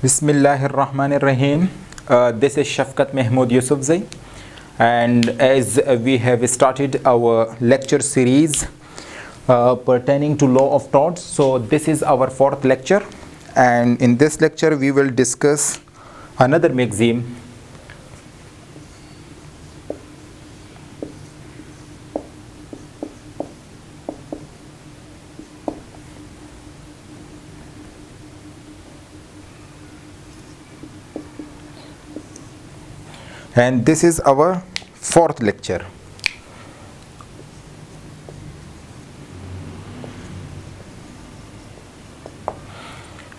Bismillahirrahmanirrahim. This is Shafkat Mahmood Yusufzai, and as we have started our lecture series pertaining to law of torts, so this is our fourth lecture, and in this lecture we will discuss another maxim. And this is our fourth lecture.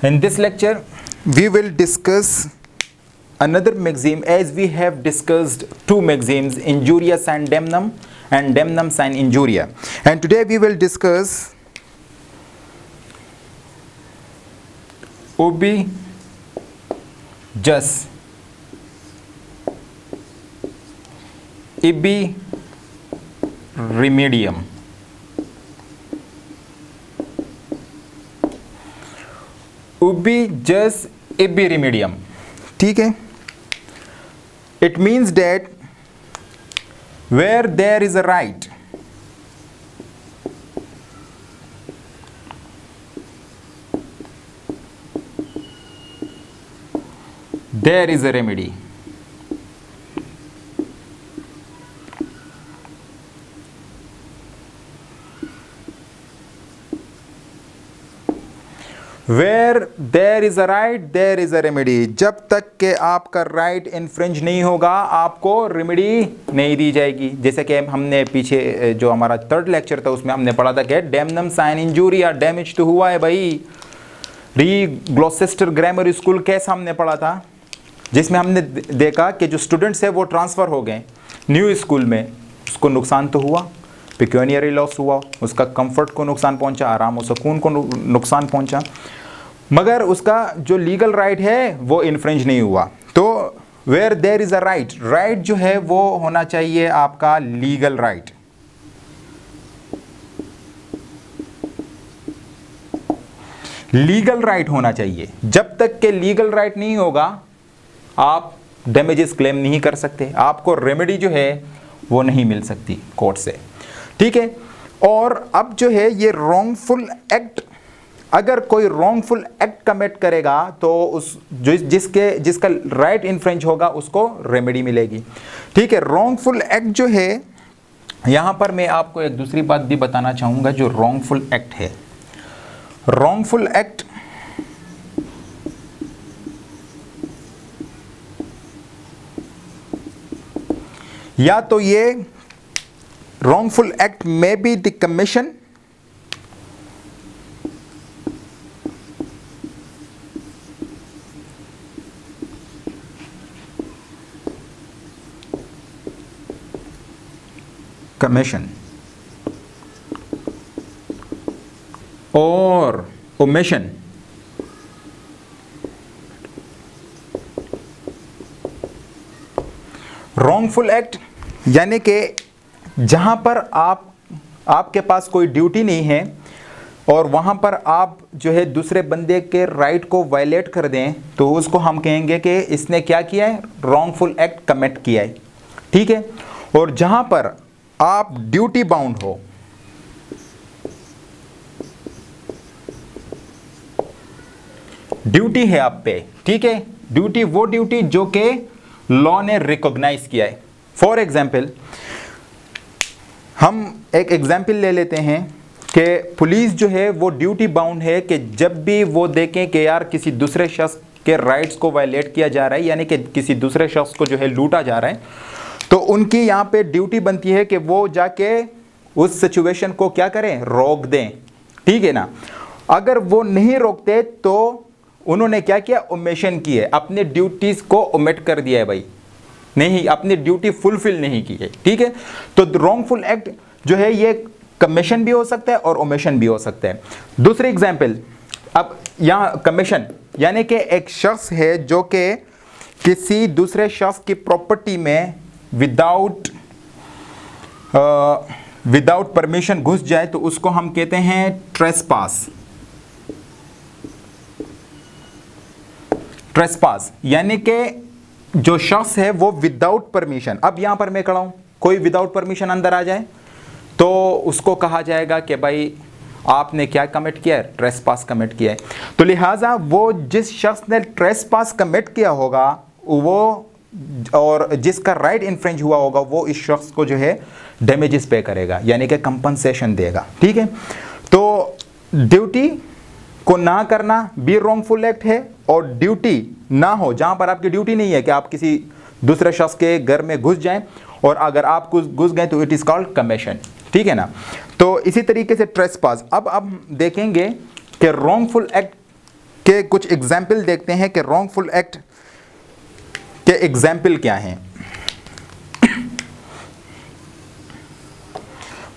In this lecture, we will discuss another maxim, as we have discussed two maxims, injuria sine damnum and damnum sine injuria. And today we will discuss ubi jus ibi remedium. Ubi jus ibi remedium. ठीक है? It means that where there is a right, there is a remedy. Where there is a right, there is a remedy. जब तक के आपका right infringe नहीं होगा, आपको remedy नहीं दी जाएगी. जैसे कि हमने पीछे जो हमारा थर्ड लेक्चर था उसमें हमने पढ़ा था कि डैमनम साइन इंजूरिया, डैमेज तो हुआ है भाई. री ग्लॉसेस्टर ग्रामर स्कूल केस हमने पढ़ा था, जिसमें हमने देखा कि जो स्टूडेंट्स है वो ट्रांसफ़र हो गए न्यू स्कूल में. उसको नुकसान तो हुआ, पिक्यूनियरी लॉस हुआ, उसका कंफर्ट को नुकसान पहुंचा, आराम और सुकून को नुकसान पहुंचा, मगर उसका जो लीगल राइट है वो इन्फ्रिंज नहीं हुआ. तो where there is a right, right जो है वो होना चाहिए आपका लीगल राइट. लीगल राइट होना चाहिए. जब तक के लीगल राइट नहीं होगा, आप डैमेजेस क्लेम नहीं कर सकते, आपको रेमेडी जो है वो नहीं मिल सकती कोर्ट से. ठीक है. और अब जो है ये रॉन्गफुल एक्ट, अगर कोई रॉन्गफुल एक्ट कमिट करेगा तो उस जिसका राइट इन्फ्रिंज होगा उसको रेमेडी मिलेगी. ठीक है. रॉन्गफुल एक्ट जो है, यहां पर मैं आपको एक दूसरी बात भी बताना चाहूंगा. जो रॉन्गफुल एक्ट है, रॉन्गफुल एक्ट या तो ये wrongful act may be the commission or omission. wrongful act यानी कि जहां पर आपके पास कोई ड्यूटी नहीं है और वहां पर आप जो है दूसरे बंदे के राइट को वायलेट कर दें, तो उसको हम कहेंगे कि इसने क्या किया है, रॉन्गफुल एक्ट कमिट किया है. ठीक है. और जहां पर आप ड्यूटी बाउंड हो, ड्यूटी है आप पे. ठीक है. ड्यूटी वो ड्यूटी जो कि लॉ ने रिकॉग्नाइज किया है. फॉर एग्जाम्पल, हम एक एग्जाम्पल ले लेते हैं कि पुलिस जो है वो ड्यूटी बाउंड है कि जब भी वो देखें कि यार किसी दूसरे शख्स के राइट्स को वायलेट किया जा रहा है, यानी कि किसी दूसरे शख्स को जो है लूटा जा रहा है, तो उनकी यहाँ पे ड्यूटी बनती है कि वो जाके उस सिचुएशन को क्या करें, रोक दें. ठीक है ना. अगर वो नहीं रोकते तो उन्होंने क्या किया, ओमिशन की है, अपने ड्यूटीज को ओमिट कर दिया है भाई, नहीं, अपनी ड्यूटी फुलफिल नहीं की है. ठीक है. तो रॉन्गफुल एक्ट जो है ये कमीशन भी हो सकता है और ओमिशन भी हो सकता है. दूसरी एग्जांपल, अब यहाँ कमीशन यानी कि एक शख्स है जो कि किसी दूसरे शख्स की प्रॉपर्टी में विदाउट परमिशन घुस जाए, तो उसको हम कहते हैं ट्रेसपास. ट्रेसपास यानी कि जो शख्स है वो विदाउट परमिशन, अब यहां पर मैं खड़ा हूं, कोई विदाउट परमिशन अंदर आ जाए तो उसको कहा जाएगा कि भाई आपने क्या कमिट किया है, ट्रेसपास कमिट किया है। तो लिहाजा वो जिस शख्स ने ट्रेसपास कमिट किया होगा वो और जिसका राइट इन्फ्रिंज हुआ होगा वो इस शख्स को जो है डैमेजेस पे करेगा, यानी कि कंपनसेशन देगा। ठीक है, तो ड्यूटी को ना करना भी रॉन्गफुल एक्ट है, और ड्यूटी ना हो जहां पर आपकी ड्यूटी नहीं है कि आप किसी दूसरे शख्स के घर में घुस जाएं, और अगर आप घुस गए तो इट इज़ कॉल्ड कमीशन। ठीक है ना। तो इसी तरीके से ट्रेसपास। अब देखेंगे कि रॉन्गफुल एक्ट के कुछ एग्जाम्पल देखते हैं कि रॉन्गफुल एक्ट के एग्जाम्पल क्या हैं।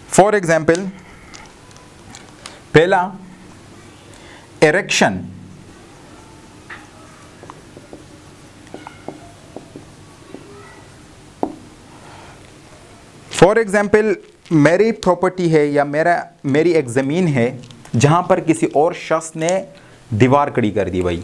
फॉर एग्जाम्पल, पहला इरेक्शन, फॉर एग्जाम्पल मेरी प्रॉपर्टी है या मेरी एक ज़मीन है जहाँ पर किसी और शख्स ने दीवार खड़ी कर दी भाई,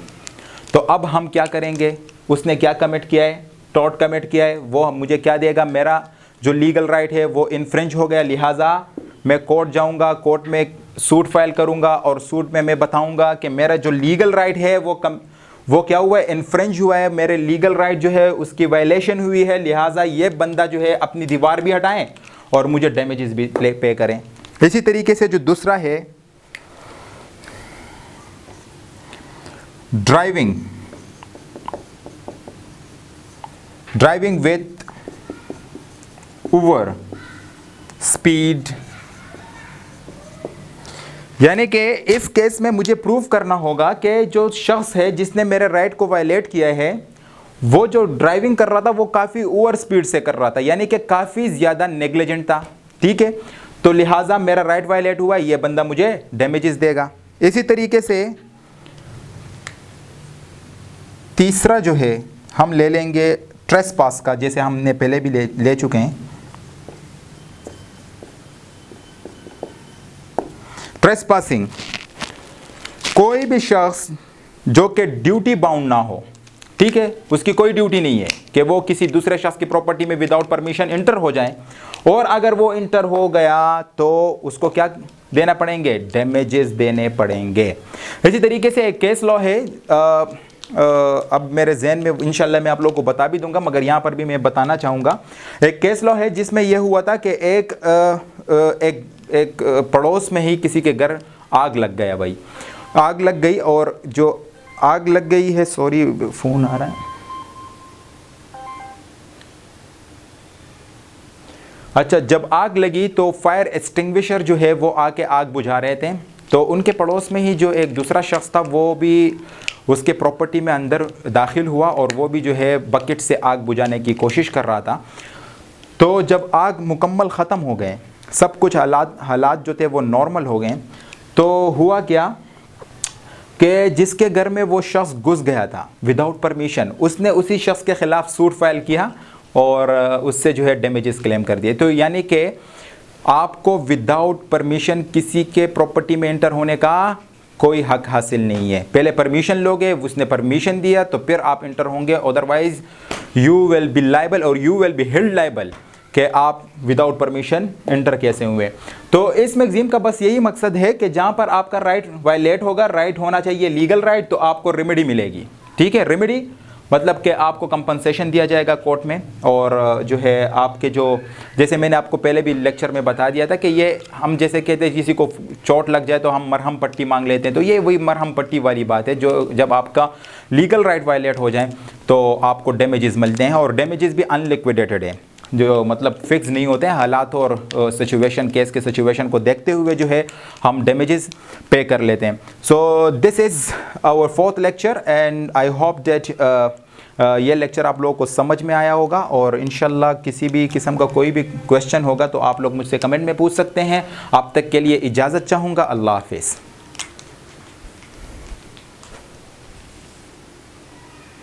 तो अब हम क्या करेंगे, उसने क्या कमिट किया है, टॉर्ट कमिट किया है, वो मुझे क्या देगा, मेरा जो लीगल राइट है वो इन्फ्रिंज हो गया, लिहाजा मैं कोर्ट जाऊँगा, कोर्ट में सूट फाइल करूँगा और सूट में मैं बताऊँगा कि मेरा जो लीगल राइट है वो क्या हुआ है, इन्फ्रिंज हुआ है, मेरे लीगल राइट जो है उसकी वायलेशन हुई है, लिहाजा ये बंदा जो है अपनी दीवार भी हटाएं और मुझे डैमेजेस भी पे करें। इसी तरीके से जो दूसरा है ड्राइविंग विथ ओवर स्पीड, यानी कि इस केस में मुझे प्रूव करना होगा कि जो शख्स है जिसने मेरे राइट को वायलेट किया है वो जो ड्राइविंग कर रहा था वो काफ़ी ओवर स्पीड से कर रहा था, यानी कि काफ़ी ज़्यादा नेग्लिजेंट था। ठीक है, तो लिहाजा मेरा राइट वायलेट हुआ, ये बंदा मुझे डैमेजेस देगा। इसी तरीके से तीसरा जो है हम ले लेंगे ट्रेसपास का, जैसे हमने पहले भी ले चुके हैं। ट्रेसपासिंग, कोई भी शख्स जो कि ड्यूटी बाउंड ना हो, ठीक है, उसकी कोई ड्यूटी नहीं है कि वो किसी दूसरे शख्स की प्रॉपर्टी में विदाउट परमिशन इंटर हो जाए, और अगर वो इंटर हो गया तो उसको क्या देना पड़ेंगे, डैमेजेस देने पड़ेंगे। इसी तरीके से एक केस लॉ है, अब मेरे जहन में इंशाल्लाह मैं आप लोगों को बता भी दूंगा, मगर यहाँ पर भी मैं बताना चाहूँगा। एक केस लॉ है जिसमें यह हुआ था कि एक पड़ोस में ही किसी के घर आग लग गया भाई, आग लग गई, और जो आग लग गई है, सॉरी फ़ोन आ रहा है, अच्छा, जब आग लगी तो फायर एक्सटिंग्विशर जो है वो आके आग बुझा रहे थे, तो उनके पड़ोस में ही जो एक दूसरा शख्स था वो भी उसके प्रॉपर्टी में अंदर दाखिल हुआ और वो भी जो है बकेट से आग बुझाने की कोशिश कर रहा था। तो जब आग मुकम्मल ख़त्म हो गए, सब कुछ हालात जो थे वो नॉर्मल हो गए, तो हुआ क्या कि जिसके घर में वो शख्स घुस गया था विदाउट परमिशन, उसने उसी शख्स के ख़िलाफ़ सूट फाइल किया और उससे जो है डैमेजेस क्लेम कर दिए। तो यानी कि आपको विदाउट परमिशन किसी के प्रॉपर्टी में एंटर होने का कोई हक हासिल नहीं है। पहले परमिशन लोगे, उसने परमिशन दिया तो फिर आप इंटर होंगे, otherwise you will be liable और you will be held liable कि आप विदाउट परमिशन एंटर कैसे हुए। तो इस मैगज़ीन का बस यही मकसद है कि जहाँ पर आपका राइट वायलेट होगा, राइट होना चाहिए लीगल राइट, तो आपको रेमेडी मिलेगी। ठीक है, रेमेडी मतलब कि आपको कंपनसेशन दिया जाएगा कोर्ट में, और जो है आपके जो, जैसे मैंने आपको पहले भी लेक्चर में बता दिया था कि ये हम जैसे कहते हैं किसी को चोट लग जाए तो हम मरहम पट्टी मांग लेते हैं, तो ये वही मरहम पट्टी वाली बात है, जो जब आपका लीगल राइट वायलेट हो जाए तो आपको डैमेजेस मिलते हैं, और डैमेजेस भी अनलिक्विडेटेड है, जो मतलब फिक्स नहीं होते हैं, हालात और सिचुएशन, केस के सिचुएशन को देखते हुए जो है हम डैमेजेस पे कर लेते हैं। So this is our fourth lecture and I hope that ये लेक्चर आप लोगों को समझ में आया होगा, और इंशाल्लाह किसी भी किस्म का कोई भी क्वेश्चन होगा तो आप लोग मुझसे कमेंट में पूछ सकते हैं। अब तक के लिए इजाज़त चाहूँगा। अल्लाह हाफिज़।